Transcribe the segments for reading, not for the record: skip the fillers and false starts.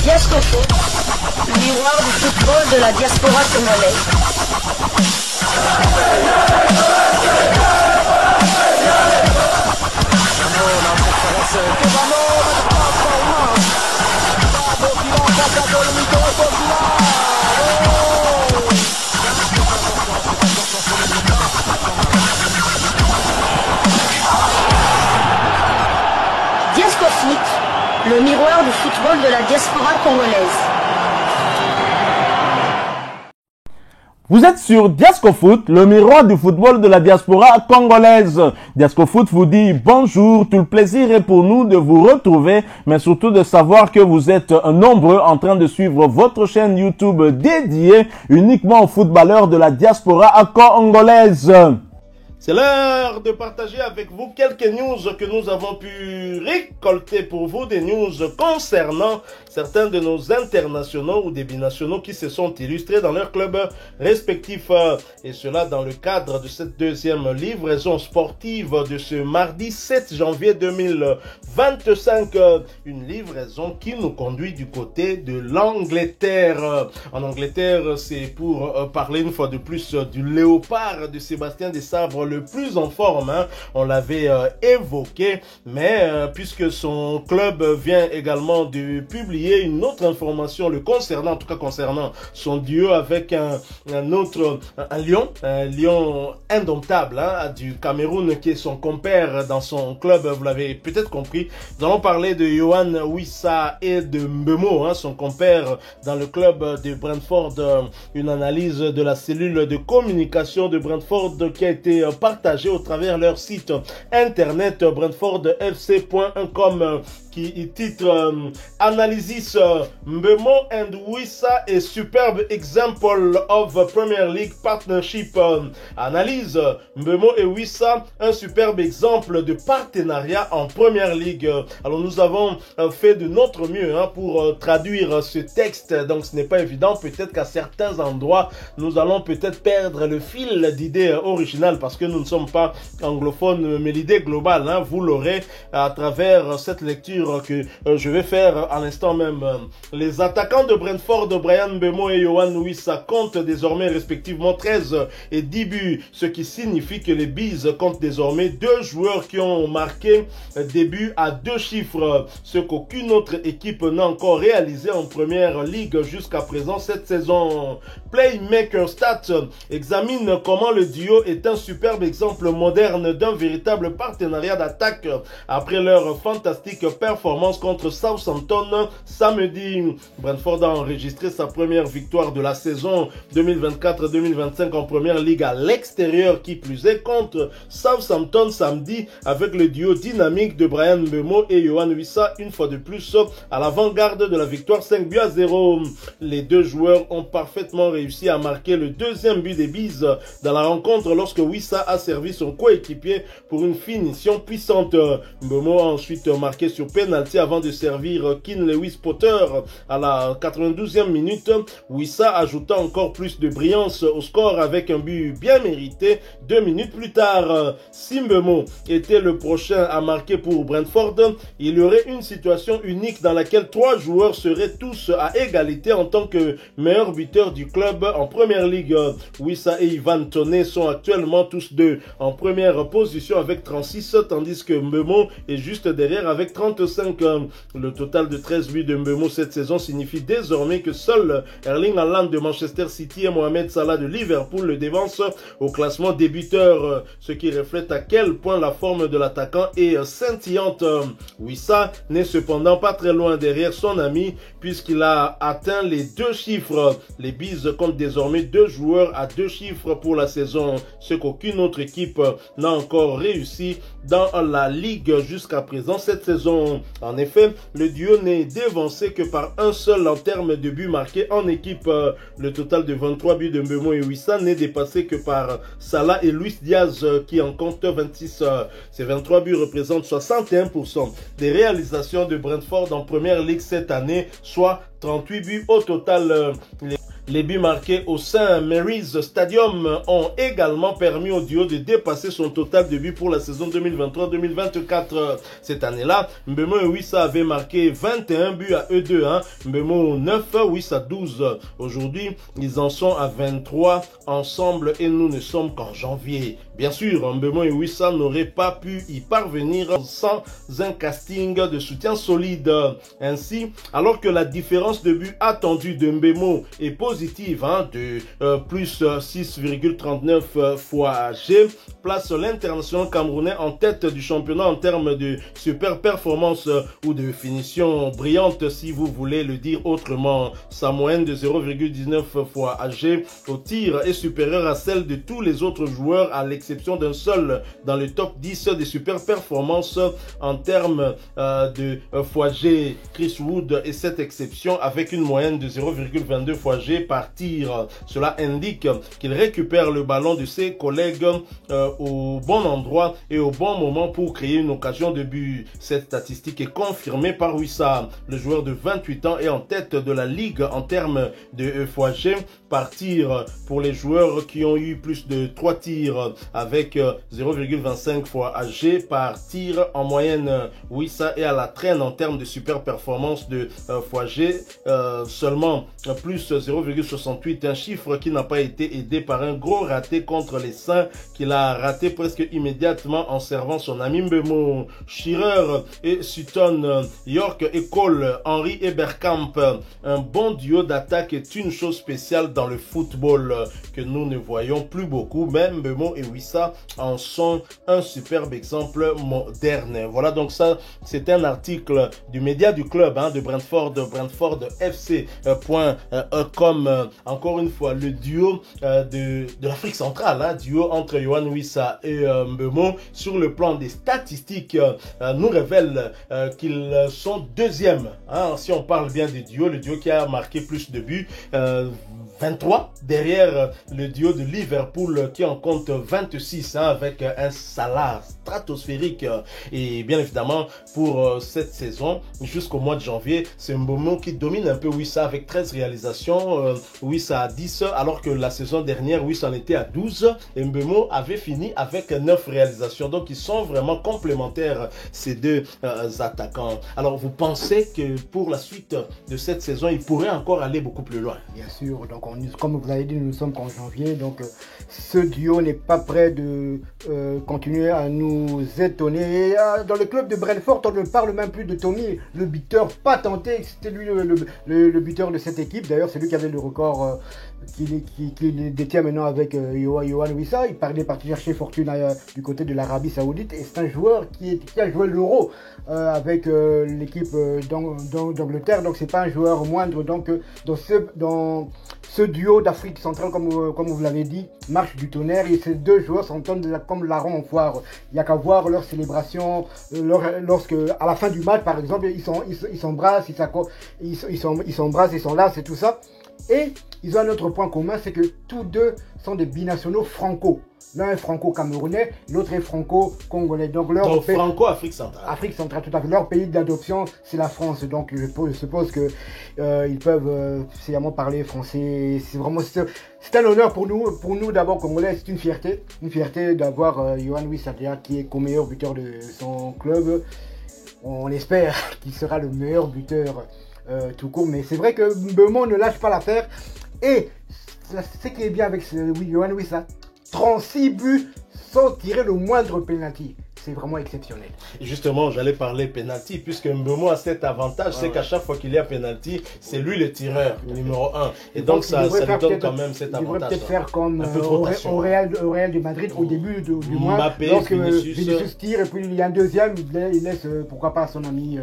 Diascofoot, le miroir du football de la diaspora congolaise. Diascofoot, le miroir du football de la diaspora congolaise. Vous êtes sur Diascofoot, le miroir du football de la diaspora congolaise. Diascofoot vous dit bonjour, tout le plaisir est pour nous de vous retrouver, mais surtout de savoir que vous êtes nombreux en train de suivre votre chaîne YouTube dédiée uniquement aux footballeurs de la diaspora congolaise. C'est l'heure de partager avec vous quelques news que nous avons pu récolter pour vous, des news concernant certains de nos internationaux ou des binationaux qui se sont illustrés dans leurs clubs respectifs. Et cela dans le cadre de cette deuxième livraison sportive de ce mardi 7 janvier 2025. Une livraison qui nous conduit du côté de l'Angleterre. En Angleterre, c'est pour parler une fois de plus du léopard de Sébastien Desabre, le plus en forme, hein. On l'avait évoqué, mais puisque son club vient également de publier une autre information le concernant, en tout cas concernant son duo avec un lion indomptable, hein, du Cameroun, qui est son compère dans son club, vous l'avez peut-être compris. Nous allons parler de Yohan Wissa et de Mbeumo, hein, son compère dans le club de Brentford. Une analyse de la cellule de communication de Brentford qui a été partagé au travers leur site internet brentfordfc.com qui titre Analysis Mbeumo and Wissa, a superb example of Premier League partnership. Analyse Mbeumo et Wissa, un superbe exemple de partenariat en Première Ligue. Alors nous avons fait de notre mieux, hein, pour traduire ce texte, donc ce n'est pas évident. Peut-être qu'à certains endroits nous allons peut-être perdre le fil d'idée originale parce que nous ne sommes pas anglophones, mais l'idée globale, hein, vous l'aurez à travers cette lecture que je vais faire à l'instant même. Les attaquants de Brentford, Bryan Mbeumo et Yohan Wissa, comptent désormais respectivement 13 et 10 buts, ce qui signifie que les Bees comptent désormais 2 joueurs qui ont marqué des buts à 2 chiffres, ce qu'aucune autre équipe n'a encore réalisé en Première Ligue jusqu'à présent cette saison. Playmaker Stats examine comment le duo est un superbe exemple moderne d'un véritable partenariat d'attaque après leur fantastique performance contre Southampton samedi. Brentford a enregistré sa première victoire de la saison 2024-2025 en Première Ligue à l'extérieur, qui plus est contre Southampton samedi, avec le duo dynamique de Bryan Mbeumo et Yohan Wissa une fois de plus à l'avant-garde de la victoire 5-0. Les deux joueurs ont parfaitement réussi à marquer le deuxième but des Bees dans la rencontre lorsque Wissa a servi son coéquipier pour une finition puissante. Mbeumo a ensuite marqué sur penalty avant de servir Keane Lewis-Potter à la 92e minute. Wissa ajouta encore plus de brillance au score avec un but bien mérité 2 minutes plus tard. Si Mbeumo était le prochain à marquer pour Brentford, il y aurait une situation unique dans laquelle 3 joueurs seraient tous à égalité en tant que meilleurs buteurs du club en Première Ligue. Wissa et Ivan Toney sont actuellement tous deux en première position avec 36, tandis que Mbeumo est juste derrière avec 35. Le total de 13 buts de Mbeumo cette saison signifie désormais que seul Erling Haaland de Manchester City et Mohamed Salah de Liverpool le devancent au classement des buteurs, ce qui reflète à quel point la forme de l'attaquant est scintillante. Wissa n'est cependant pas très loin derrière son ami puisqu'il a atteint les 2 chiffres. Les Bees comptent désormais 2 joueurs à 2 chiffres pour la saison, ce qu'aucune autre équipe n'a encore réussi dans la Ligue jusqu'à présent cette saison. En effet, le duo n'est dévancé que par un seul en termes de buts marqués en équipe. Le total de 23 buts de Mbeumo et Wissa n'est dépassé que par Salah et Luis Diaz qui en comptent 26. Ces 23 buts représentent 61% des réalisations de Brentford en Première Ligue cette année, soit 38 buts au total. Les buts marqués au St. Mary's Stadium ont également permis au duo de dépasser son total de buts pour la saison 2023-2024. Cette année-là, Mbeumo et Wissa avaient marqué 21 buts à eux deux. Mbeumo 9, Wissa 12. Aujourd'hui, ils en sont à 23 ensemble et nous ne sommes qu'en janvier. Bien sûr, Mbeumo et Wissa n'auraient pas pu y parvenir sans un casting de soutien solide. Ainsi, alors que la différence de but attendue de Mbeumo est positive de plus 6,39 fois G, place l'international camerounais en tête du championnat en termes de super performance ou de finition brillante si vous voulez le dire autrement. Sa moyenne de 0,19 fois AG au tir est supérieure à celle de tous les autres joueurs à l'exception d'un seul dans le top 10 des super performances en termes de fois G. Chris Wood est cette exception avec une moyenne de 0,22 fois G par tir. Cela indique qu'il récupère le ballon de ses collègues au bon endroit et au bon moment pour créer une occasion de but. Cette statistique est confirmée par Wissa. Le joueur de 28 ans est en tête de la ligue en termes de fois G par tir pour les joueurs qui ont eu plus de 3 tirs avec 0,25 fois AG par tir en moyenne. Wissa est à la traîne en termes de super performance de fois G, seulement plus 0,68, un chiffre qui n'a pas été aidé par un gros raté contre les Saints qu'il a raté presque immédiatement en servant son ami Mbeumo. Shearer et Sutton, York et Cole, Henry et Bergkamp. Un bon duo d'attaque est une chose spéciale dans le football que nous ne voyons plus beaucoup. Même Mbeumo et Wissa en sont un superbe exemple moderne. Voilà, donc ça c'est un article du média du club de Brentford, brentfordfc.com. Encore une fois, le duo de l'Afrique centrale, duo entre Yohan Wissa et Mbeumo, sur le plan des statistiques, nous révèle qu'ils sont deuxièmes. Si on parle bien du duo, le duo qui a marqué plus de buts, 23, derrière le duo de Liverpool qui en compte 26 avec un Salah stratosphérique. Et bien évidemment, pour cette saison, jusqu'au mois de janvier, c'est Mbeumo qui domine un peu Wissa avec 13 réalisations. Wissa a 10, alors que la saison dernière, Wissa en était à 12 et Mbeumo avait fini avec 9 réalisations. Donc, ils sont vraiment complémentaires, ces deux attaquants. Alors, vous pensez que pour la suite de cette saison, ils pourraient encore aller beaucoup plus loin? Bien sûr, donc comme vous l'avez dit, nous ne sommes qu'en janvier, donc ce duo n'est pas prêt de continuer à nous étonner. Et, dans le club de Brentford, on ne parle même plus de Tommy, le buteur pas tenté, c'était lui le buteur de cette équipe. D'ailleurs, c'est lui qui avait le record qu'il détient maintenant avec Yohan Wissa. Il est parti chercher fortune du côté de l'Arabie Saoudite et c'est un joueur qui a joué l'Euro avec l'équipe d'Angleterre, donc c'est pas un joueur moindre. Donc dans ce duo d'Afrique centrale, comme vous l'avez dit, marche du tonnerre, et ces deux joueurs s'entendent comme larron en foire. Il n'y a qu'à voir leur célébration lorsque à la fin du match, par exemple, ils s'embrassent, ils s'embrassent, ils s'enlacent et tout ça. Et ils ont un autre point commun, c'est que tous deux sont des binationaux franco. L'un est franco-camerounais, l'autre est franco-congolais. Donc franco-Afrique centrale. Afrique centrale, tout à fait. Leur pays d'adoption, c'est la France. Donc je suppose que ils peuvent sciemment parler français. C'est un honneur pour nous d'abord congolais. C'est une fierté d'avoir Yohan Wissa qui est co-meilleur buteur de son club. On espère qu'il sera le meilleur buteur tout court, mais c'est vrai que Mbeumo ne lâche pas l'affaire. Et ce qui est bien avec Yohan Wissa, 36 buts sans tirer le moindre penalty. C'est vraiment exceptionnel. Et justement, j'allais parler penalty, puisque Mbeumo a cet avantage, c'est qu'à chaque fois qu'il y a penalty, c'est lui le tireur numéro 1. Et donc ça lui donne quand même cet avantage. Il devrait peut-être faire comme au Real de Madrid au début du mois. Mbappé, donc Vinicius tire et puis il y a un deuxième, il laisse pourquoi pas son ami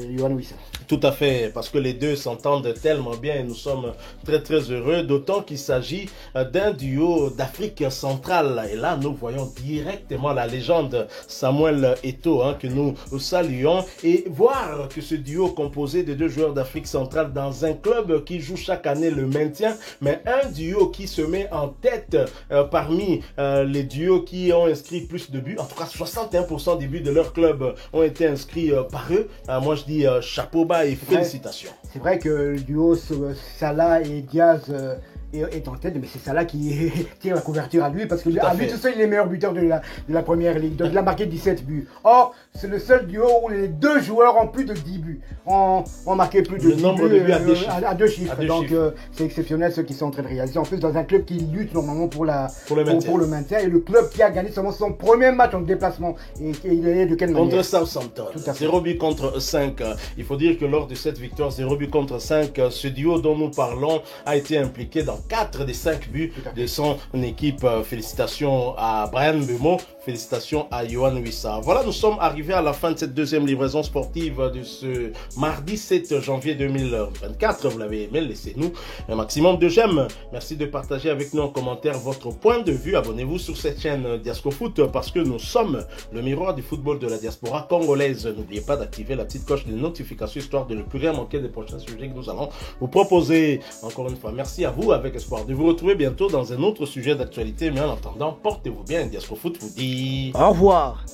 Yohan Wissa. Tout à fait, parce que les deux s'entendent tellement bien et nous sommes très très heureux, d'autant qu'il s'agit d'un duo d'Afrique centrale. Et là, nous voyons directement la légende Samuel Eto'o, hein, que nous saluons, et voir que ce duo composé de deux joueurs d'Afrique centrale dans un club qui joue chaque année le maintien, mais un duo qui se met en tête parmi les duos qui ont inscrit plus de buts. En tout cas, 61% des buts de leur club ont été inscrits par eux. Moi, je dis chapeau bas et félicitations. C'est vrai que le duo Salah et Diaz est en tête, mais c'est Salah qui tire la couverture à lui, parce que à lui tout seul, il est le meilleur buteur de la première ligue. Donc il a marqué 17 buts. Or, c'est le seul duo où les deux joueurs ont plus de 10 buts. Ont marqué plus de 10 buts à deux chiffres. Donc c'est exceptionnel ce qu'ils sont en train de réaliser. En plus, dans un club qui lutte normalement pour le maintien. Et le club qui a gagné seulement son premier match en déplacement. Et il est de quelle manière? Contre Southampton. 0 but contre 5. Il faut dire que lors de cette victoire, 0 but contre 5, ce duo dont nous parlons a été impliqué dans 4 des 5 buts de son équipe. Félicitations à Bryan Mbeumo, félicitations à Yohan Wissa. Voilà, nous sommes arrivés à la fin de cette deuxième livraison sportive de ce mardi 7 janvier 2024. Vous l'avez aimé, laissez-nous un maximum de j'aime. Merci de partager avec nous en commentaire votre point de vue. Abonnez-vous sur cette chaîne Diasco Foot parce que nous sommes le miroir du football de la diaspora congolaise. N'oubliez pas d'activer la petite cloche de notification histoire de ne plus rien manquer des prochains sujets que nous allons vous proposer. Encore une fois, merci à vous, avec espoir de vous retrouver bientôt dans un autre sujet d'actualité. Mais en attendant, portez-vous bien. Diasco Foot vous dit au revoir.